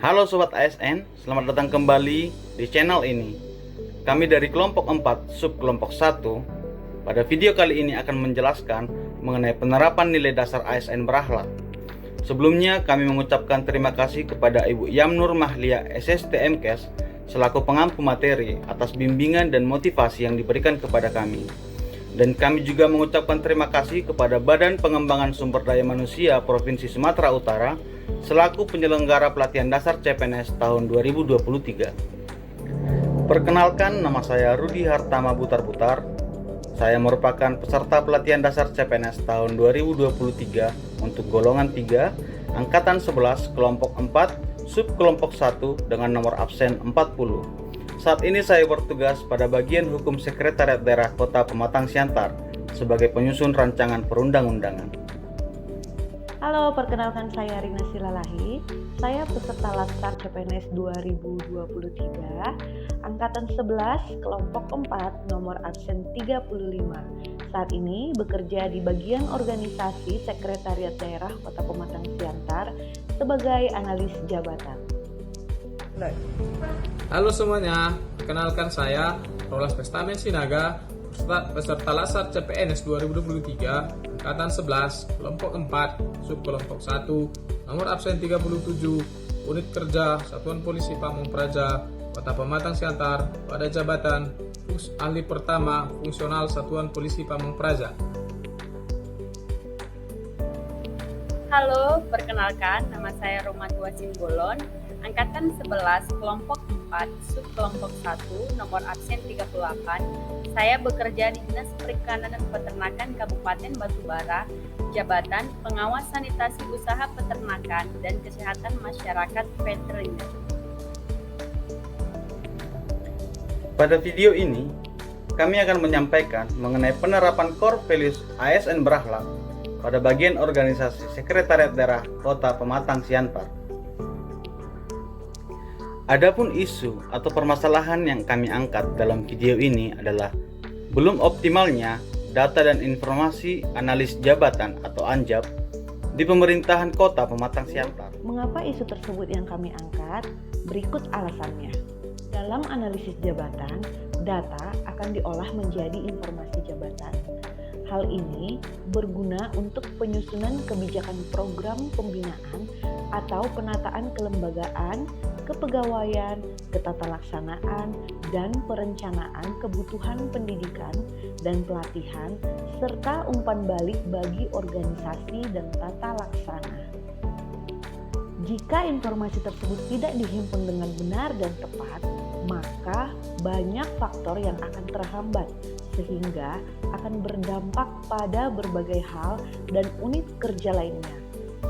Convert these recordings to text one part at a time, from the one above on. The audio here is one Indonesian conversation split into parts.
Halo Sobat ASN, selamat datang kembali di channel ini. Kami dari kelompok 4, sub kelompok 1. Pada video kali ini akan menjelaskan mengenai penerapan nilai dasar ASN berakhlak. Sebelumnya kami mengucapkan terima kasih kepada Ibu Yamnur Mahlia SSTMKes selaku pengampu materi atas bimbingan dan motivasi yang diberikan kepada kami. Dan kami juga mengucapkan terima kasih kepada Badan Pengembangan Sumber Daya Manusia Provinsi Sumatera Utara selaku penyelenggara pelatihan dasar CPNS tahun 2023. Perkenalkan, nama saya Rudi Hartama Butar-Butar. Saya merupakan peserta pelatihan dasar CPNS tahun 2023 untuk golongan 3, angkatan 11, kelompok 4, sub kelompok 1 dengan nomor absen 40. Saat ini saya bertugas pada bagian hukum Sekretariat Daerah Kota Pematang Siantar sebagai penyusun rancangan perundang-undangan. Halo, perkenalkan saya Rina Silalahi. Saya peserta Latsar CPNS 2023, angkatan 11, kelompok 4, nomor absen 35. Saat ini bekerja di bagian organisasi Sekretariat Daerah Kota Pematang Siantar sebagai analis jabatan. Halo semuanya, kenalkan saya Rolas Pestamen Sinaga, peserta Latsar CPNS 2023, angkatan 11, kelompok 4, sub kelompok 1, nomor absen 37, unit kerja Satuan Polisi Pamong Praja, Kota Pematang Siantar, pada jabatan ahli pertama fungsional Satuan Polisi Pamong Praja. Halo, perkenalkan nama saya Romatua Simbolon, angkatan 11, kelompok 4, sub kelompok 1, nomor absen 38. Saya bekerja di Dinas Perikanan dan Peternakan Kabupaten Batubara, jabatan Pengawas Sanitasi Usaha Peternakan dan Kesehatan Masyarakat Veteriner. Pada video ini, kami akan menyampaikan mengenai penerapan core values ASN berakhlak pada bagian organisasi Sekretariat Daerah Kota Pematang Siantar. Adapun isu atau permasalahan yang kami angkat dalam video ini adalah belum optimalnya data dan informasi analis jabatan atau ANJAB di pemerintahan Kota Pematang Siantar. Mengapa isu tersebut yang kami angkat? Berikut alasannya. Dalam analisis jabatan, data akan diolah menjadi informasi jabatan. Hal ini berguna untuk penyusunan kebijakan program pembinaan atau penataan kelembagaan, kepegawaian, ketatalaksanaan, dan perencanaan kebutuhan pendidikan dan pelatihan, serta umpan balik bagi organisasi dan tata laksana. Jika informasi tersebut tidak dihimpun dengan benar dan tepat, maka banyak faktor yang akan terhambat, sehingga akan berdampak pada berbagai hal dan unit kerja lainnya.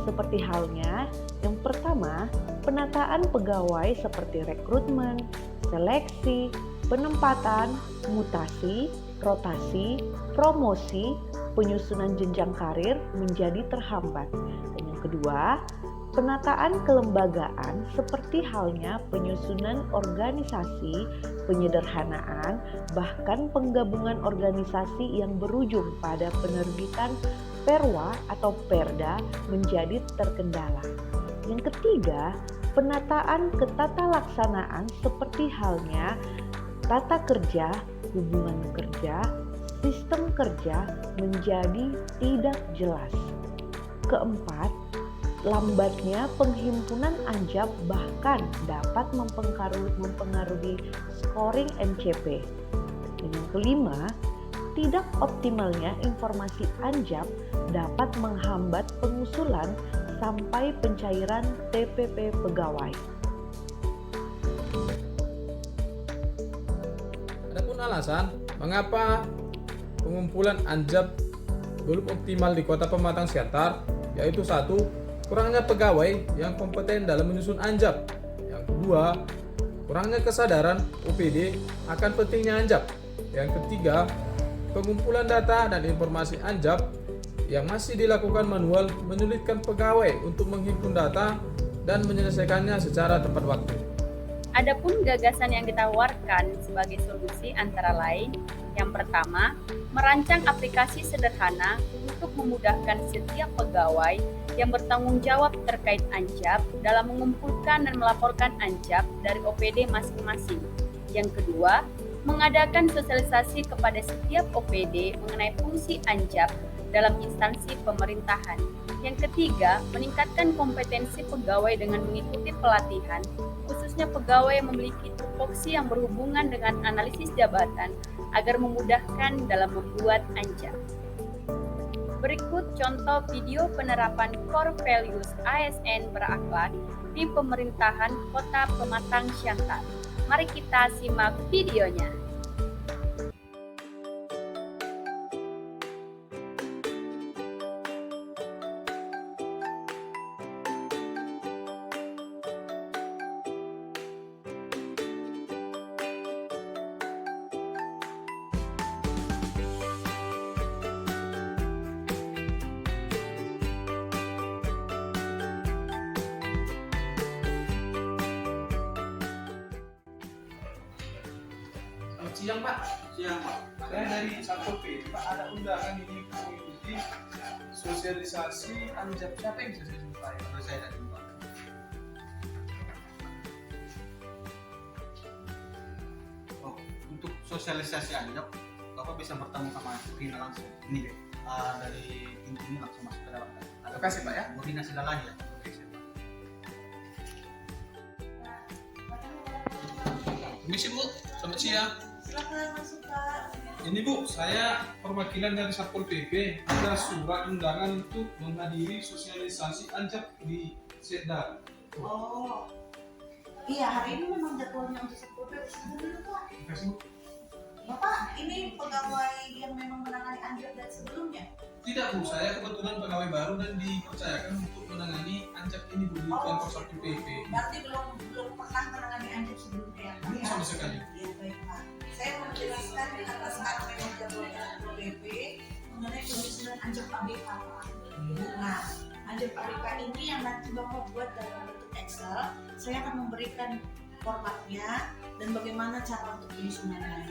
Seperti halnya, yang pertama, penataan pegawai seperti rekrutmen, seleksi, penempatan, mutasi, rotasi, promosi, penyusunan jenjang karir menjadi terhambat. Dan yang kedua, penataan kelembagaan seperti halnya penyusunan organisasi, penyederhanaan, bahkan penggabungan organisasi yang berujung pada penerbitan perwa atau perda menjadi terkendala. Yang ketiga, penataan ketatalaksanaan seperti halnya tata kerja, hubungan kerja, sistem kerja menjadi tidak jelas. Keempat, lambatnya penghimpunan ANJAB bahkan dapat mempengaruhi scoring MCP. Dan yang kelima, tidak optimalnya informasi ANJAB dapat menghambat pengusulan sampai pencairan TPP pegawai. Adapun alasan mengapa pengumpulan ANJAB belum optimal di Kota Pematang Siantar, yaitu satu, kurangnya pegawai yang kompeten dalam menyusun ANJAB. Yang kedua, kurangnya kesadaran OPD akan pentingnya ANJAB. Yang ketiga, pengumpulan data dan informasi ANJAB yang masih dilakukan manual menyulitkan pegawai untuk menghimpun data dan menyelesaikannya secara tepat waktu. Adapun gagasan yang ditawarkan sebagai solusi antara lain, yang pertama, merancang aplikasi sederhana untuk memudahkan setiap pegawai yang bertanggung jawab terkait Anjab dalam mengumpulkan dan melaporkan Anjab dari OPD masing-masing. Yang kedua, mengadakan sosialisasi kepada setiap OPD mengenai fungsi Anjab dalam instansi pemerintahan. Yang ketiga, meningkatkan kompetensi pegawai dengan mengikuti pelatihan, khususnya pegawai yang memiliki tupoksi yang berhubungan dengan analisis jabatan agar memudahkan dalam membuat Anjab. Berikut contoh video penerapan core values ASN berakhlak di pemerintahan Kota Pematang Siantar. Mari kita simak videonya. Siang Pak, Siang Pak. saya dari Satpol PP. Pak, ada undangan ini mengikuti sosialisasi Anjab. Siapa yang bisa saya jumpai? Saya tidak jumpa. Oh, untuk sosialisasi Anjab, Bapak bisa bertemu sama Rina langsung. Ini dari ini langsung masuk ke dalam. Terima kasih Pak ya. Bu Rina sudah lagi ya. Permisi Bu, selamat siang. Silakan masuk Pak. Ini Bu, saya perwakilan dari Satpol PP. Ada surat undangan untuk menghadiri sosialisasi Anjab di Setda. Oh, iya hari ini memang jadwalnya untuk Satpol PP. Sebenarnya Pak, Terima kasih Bu. Bapak ini pegawai yang memang menangani Anjab dari sebelumnya. Tidak Bu, saya kebetulan pegawai baru dan dipercayakan untuk menangani Anjab ini Bu di kantor Satpol PP. Berarti belum pernah menangani Anjab sebelumnya. Belum sama sekali. Iya baik Pak. Saya mau menjelaskan atas nama memang jadwalnya Satpol PP mengenai penyusunan Anjab ABK Pak. Nah, Anjab ABK ini yang nanti Bapak buat dalam bentuk Excel, saya akan memberikan formatnya dan bagaimana cara untuk penyusunannya.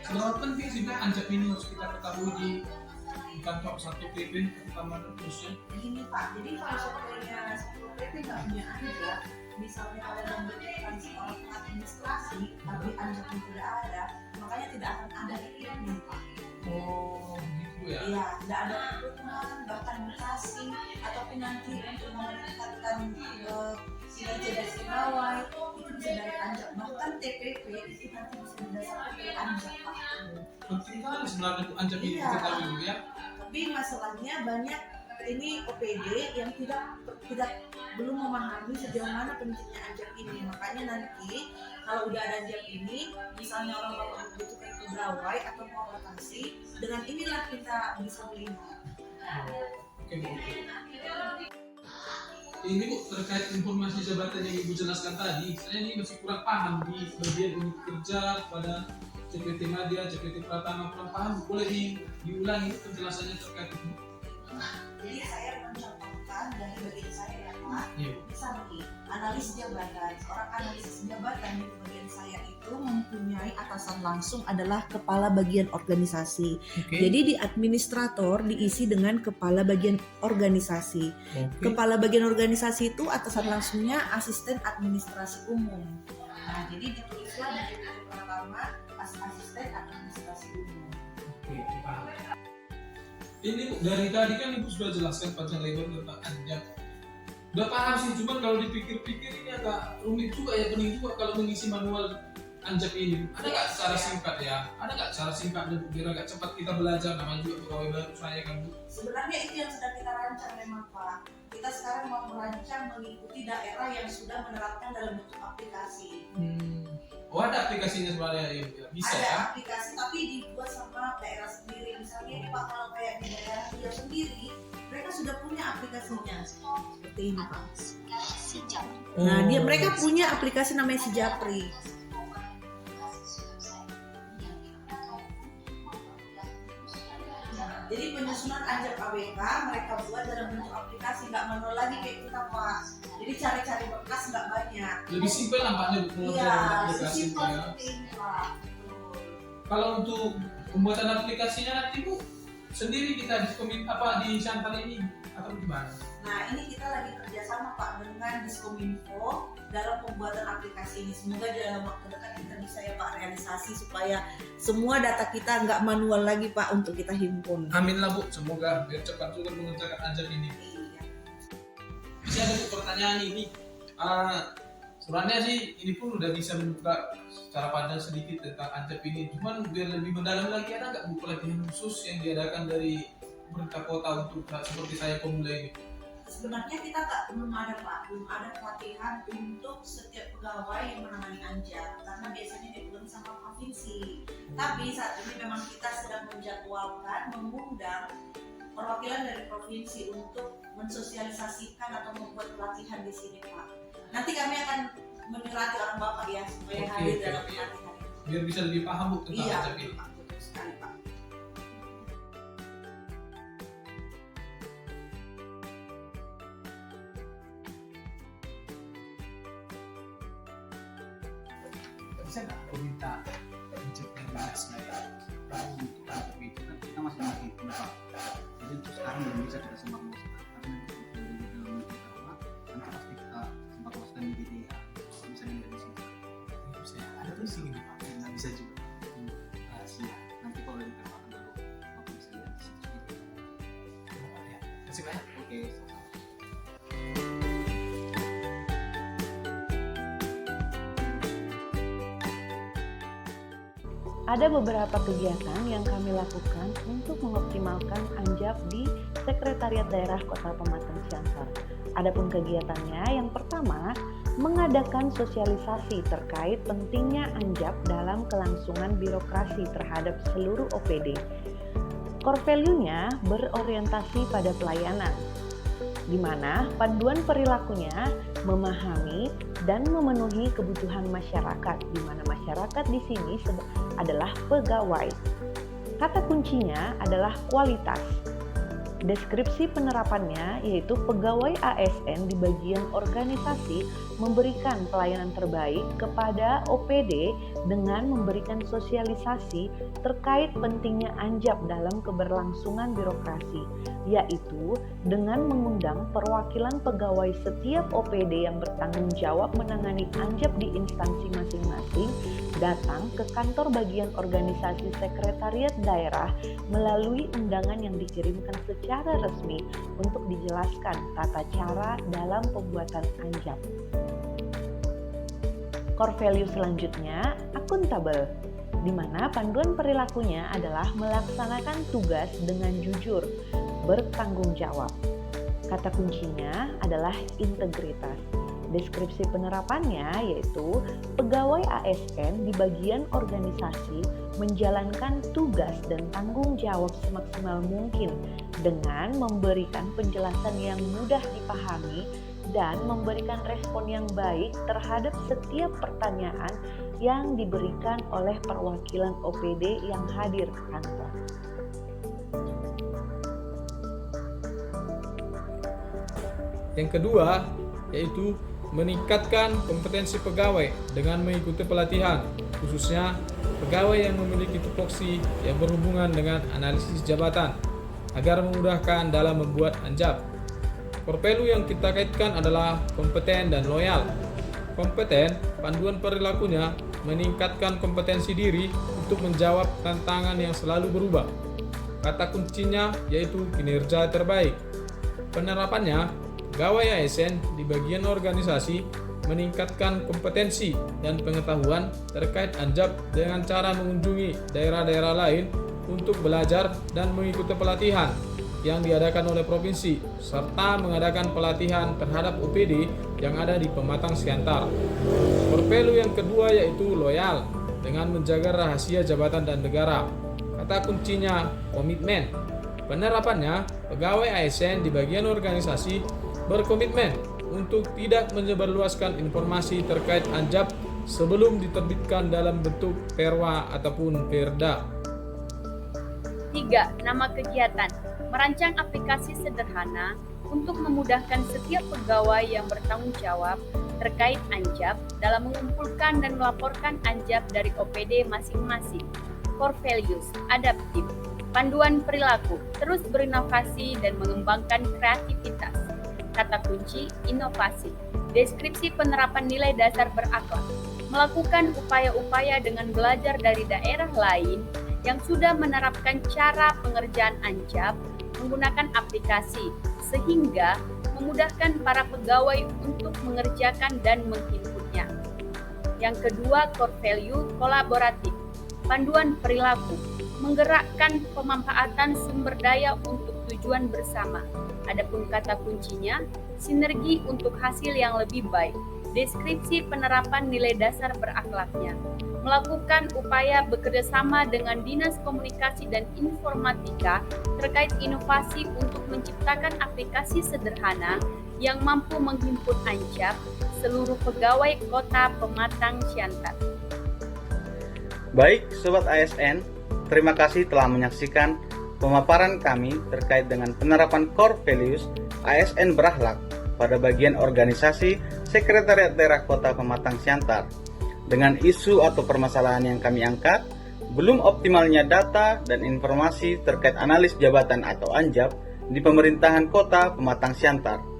Seberapa penting sih Bu Anjab ini harus kita ketahui di kantor Satpol PP terutama khususnya? Begini Pak, jadi kalau sebenarnya Satpol PP nggak punya Anjab, misalnya kalau membutuhkan seorang administrasi tapi Anjabnya tidak ada, makanya tidak akan ada rekrutmen Pak. Oh, gitu ya. Iya, tidak ada rekrutmen, bahkan mutasi ataupun nanti untuk meningkatkan kinerja dari pegawai itu bisa dari Anjab. Bahkan TPP itu nanti bisa berdasarkan dari Anjab Pak. Penting sekali sebenarnya Bu Anjab ini Iya. diketahui Bu ya. Tapi masalahnya banyak ini OPD yang belum memahami sejauh mana pentingnya Anjab ini. Makanya nanti kalau udah ada Anjab ini, misalnya orang bapak membutuhkan pegawai atau mau rotasi, dengan inilah kita bisa melihat. Oke Bu. Ini Bu terkait informasi jabatan yang Ibu jelaskan tadi, saya ini masih kurang paham di bagian unit kerja pada CPT Madya, CPT Pratama, kurang paham. Boleh diulangi penjelasannya terkait itu? Jadi saya mencontohkan dari bagian saya ya Pak. Iya. Misalnya nih, analis jabatan. Orang analisis jabatan di bagian saya itu mempunyai atasan langsung adalah kepala bagian organisasi. Oke. Jadi di administrator diisi dengan kepala bagian organisasi. Kepala bagian organisasi itu atasan langsungnya asisten administrasi umum. Nah, jadi ditulislah di CPT pertama asisten administrasi umum. Oke, paham. Ini Bu, dari tadi kan Ibu sudah jelaskan panjang lebar tentang Anjab. Udah paham sih, cuman kalau dipikir-pikir ini agak rumit juga ya, pening juga kalau mengisi manual Anjab ini. Ada nggak cara singkat ya? Ada nggak cara singkat dan biar agak cepat kita belajar, namanya juga pegawai baru saya kan Bu. Sebenarnya itu yang sedang kita rancang memang Pak. Kita sekarang mau merancang mengikuti daerah yang sudah menerapkan dalam bentuk aplikasi. Oh ada aplikasinya sebenarnya ya, bisa Ada ya? aplikasi tapi dibuat sama daerah sendiri. Misalnya ini Pak, kalau kayak di daerah dia sendiri, mereka sudah punya aplikasinya. Seperti ini Pak. Nah, mereka punya aplikasi namanya Sijapri. Jadi penyusunan Anjab ABK mereka buat dalam bentuk aplikasi, nggak manual lagi kayak kita Pak. Jadi cari-cari berkas nggak banyak. Lebih simpel nampaknya Bu pengerjaan Iya, aplikasi itu sesimpel ya. seperti ini Pak. Kalau untuk pembuatan aplikasinya nanti Bu sendiri kita di Siantar ini atau gimana? Nah, ini kita lagi kerjasama Pak dengan Diskominfo dalam pembuatan aplikasi ini. Semoga dalam waktu dekat kita bisa ya Pak realisasi supaya semua data kita nggak manual lagi Pak untuk kita himpun. Amin lah Bu, semoga biar cepat juga mengerjakan Anjap ini. Iya. Bisa ada pertanyaan ini. Sebenarnya sih ini pun udah bisa membuka secara panjang sedikit tentang Anjap ini. Cuman biar lebih mendalam lagi, ada nggak Bu pelatihan khusus yang diadakan dari pemerintah kota untuk seperti saya pemula ini? Sebenarnya kita belum ada Pak, belum ada pelatihan untuk setiap pegawai yang menangani Anjap karena biasanya dipegang sama provinsi. Tapi saat ini memang kita sedang menjadwalkan mengundang perwakilan dari provinsi untuk mensosialisasikan atau membuat pelatihan di sini Pak. Nanti kami akan menyurati orang Bapak ya supaya hadir dalam pelatihan ini. Biar bisa lebih paham Bu tentang Iya, Anjap ini. Pak, betul sekali Pak. Bisa nggak aku minta mencegah banyak sebenarnya kalau untuk Anjap itu kan kita masih Pak. Jadi untuk sekarang belum bisa kita semak luaskan karena dalam kita nanti pasti kita semak luaskan di media bisa dilihat di situ. Bisa ada tuh di sini Pak, nggak bisa juga rahasia. Nanti kalau udah diterapkan baru aku bisa lihat di situ. Ya, kasih banyak. Oke, sama-sama. Ada beberapa kegiatan yang kami lakukan untuk mengoptimalkan Anjap di Sekretariat Daerah Kota Pematang Siantar. Adapun kegiatannya, yang pertama, mengadakan sosialisasi terkait pentingnya Anjap dalam kelangsungan birokrasi terhadap seluruh OPD. Core value-nya berorientasi pada pelayanan, di mana panduan perilakunya memahami dan memenuhi kebutuhan masyarakat, di mana masyarakat di sini adalah pegawai. Kata kuncinya adalah kualitas. Deskripsi penerapannya yaitu pegawai ASN di bagian organisasi memberikan pelayanan terbaik kepada OPD dengan memberikan sosialisasi terkait pentingnya Anjap dalam keberlangsungan birokrasi, yaitu dengan mengundang perwakilan pegawai setiap OPD yang bertanggung jawab menangani Anjap di instansi masing-masing datang ke kantor bagian organisasi sekretariat daerah melalui undangan yang dikirimkan secara resmi untuk dijelaskan tata cara dalam pembuatan Anjap. Core value selanjutnya, akuntabel, di mana panduan perilakunya adalah melaksanakan tugas dengan jujur, bertanggung jawab. Kata kuncinya adalah integritas. Deskripsi penerapannya yaitu pegawai ASN di bagian organisasi menjalankan tugas dan tanggung jawab semaksimal mungkin dengan memberikan penjelasan yang mudah dipahami dan memberikan respon yang baik terhadap setiap pertanyaan yang diberikan oleh perwakilan OPD yang hadir ke kantor. Yang kedua yaitu meningkatkan kompetensi pegawai dengan mengikuti pelatihan, khususnya pegawai yang memiliki tupoksi yang berhubungan dengan analisis jabatan agar memudahkan dalam membuat Anjap. Core value yang kita kaitkan adalah kompeten dan loyal. Kompeten, panduan perilakunya meningkatkan kompetensi diri untuk menjawab tantangan yang selalu berubah. Kata kuncinya yaitu kinerja terbaik. Penerapannya, pegawai ASN di bagian organisasi meningkatkan kompetensi dan pengetahuan terkait Anjap dengan cara mengunjungi daerah-daerah lain untuk belajar dan mengikuti pelatihan yang diadakan oleh provinsi serta mengadakan pelatihan terhadap OPD yang ada di Pematang Siantar. Core value yang kedua yaitu loyal dengan menjaga rahasia jabatan dan negara. Kata kuncinya komitmen. Penerapannya, pegawai ASN di bagian organisasi berkomitmen untuk tidak menyebarluaskan informasi terkait Anjap sebelum diterbitkan dalam bentuk perwa ataupun perda. 3. Nama kegiatan. Merancang aplikasi sederhana untuk memudahkan setiap pegawai yang bertanggung jawab terkait Anjap dalam mengumpulkan dan melaporkan Anjap dari OPD masing-masing. Core values, adaptif. Panduan perilaku, terus berinovasi dan mengembangkan kreativitas. Kata kunci, inovasi. Deskripsi penerapan nilai dasar berakhlak. Melakukan upaya-upaya dengan belajar dari daerah lain yang sudah menerapkan cara pengerjaan ANJAP menggunakan aplikasi, sehingga memudahkan para pegawai untuk mengerjakan dan menginputnya. Yang kedua, core value kolaboratif. Panduan perilaku, menggerakkan pemanfaatan sumber daya untuk tujuan bersama. Adapun kata kuncinya, sinergi untuk hasil yang lebih baik. Deskripsi penerapan nilai dasar berakhlaknya. Melakukan upaya bekerjasama dengan Dinas Komunikasi dan Informatika terkait inovasi untuk menciptakan aplikasi sederhana yang mampu menghimpun ANJAP seluruh pegawai Kota Pematang Siantar. Baik, Sobat ASN, terima kasih telah menyaksikan pemaparan kami terkait dengan penerapan core values ASN berakhlak pada bagian organisasi Sekretariat Daerah Kota Pematang Siantar. Dengan isu atau permasalahan yang kami angkat, belum optimalnya data dan informasi terkait analis jabatan atau ANJAP di pemerintahan Kota Pematang Siantar.